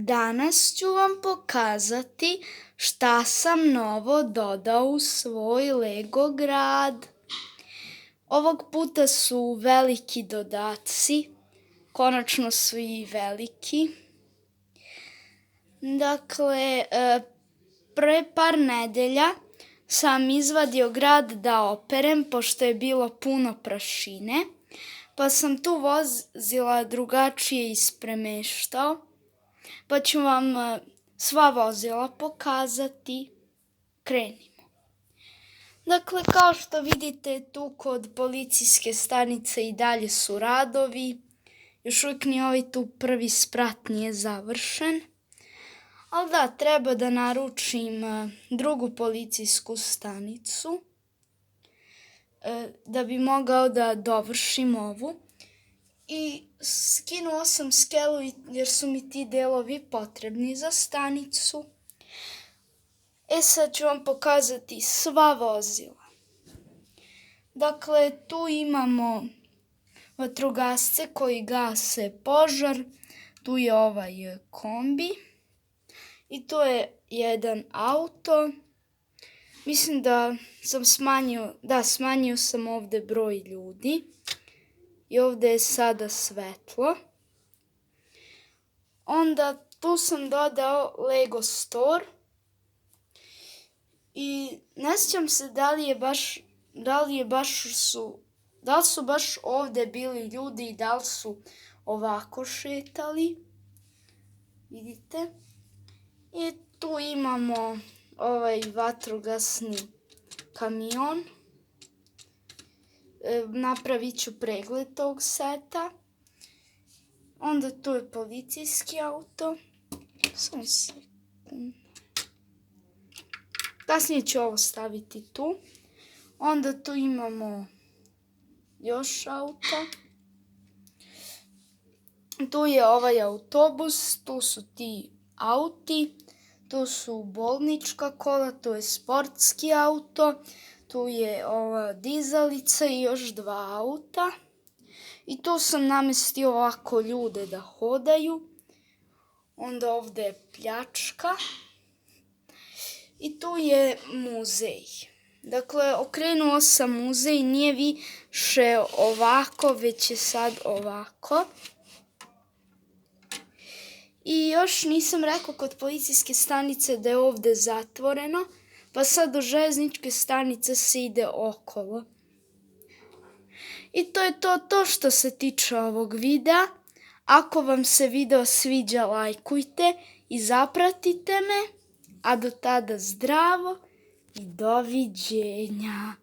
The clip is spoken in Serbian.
Danas ću vam pokazati šta sam novo dodao u svoj Lego grad. Ovog puta su veliki dodaci, konačno su i veliki. Dakle, pre par nedelja sam izvadio grad da operem, pošto je bilo puno prašine, pa sam tu vozila drugačije ispremeštao, pa ću vam sva vozila pokazati. Krenimo. Dakle, kao što vidite, tu kod policijske stanice i dalje su radovi. Još uvijek ni ovaj tu prvi sprat nije završen. Ali da, treba da naručim drugu policijsku stanicu da bi mogao da dovršim ovu. I skinuo sam skelu jer su mi ti delovi potrebni za stanicu. Sad ću vam pokazati sva vozila. Dakle, tu imamo vatrogasce koji gase požar. Tu je ovaj kombi. I tu je jedan auto. Mislim da sam smanjio sam ovde broj ljudi. I ovde je sada svetlo. Onda tu sam dodao Lego Store. I ne sjećam se da li su baš ovde bili ljudi i da li su ovako šetali. Vidite? I tu imamo ovaj vatrogasni kamion. Napravit ću pregled tog seta. Onda tu je policijski auto. Samo sekund. Kasnije ću ovo staviti tu. Onda tu imamo još auta. Tu je ovaj autobus, tu su ti auti, tu su bolnička kola, tu je sportski auto, tu je ova dizalica i još dva auta. I tu sam namestio ovako ljude da hodaju. Onda ovde je pljačka. I tu je muzej. Dakle, okrenuo sam muzej, nije više ovako, već je sad ovako. I još nisam rekao kod policijske stanice da je ovde zatvoreno, pa sad do železničke stanice se ide okolo. I to je to što se tiče ovog videa. Ako vam se video sviđa, lajkujte i zapratite me. A do tada zdravo i doviđenja.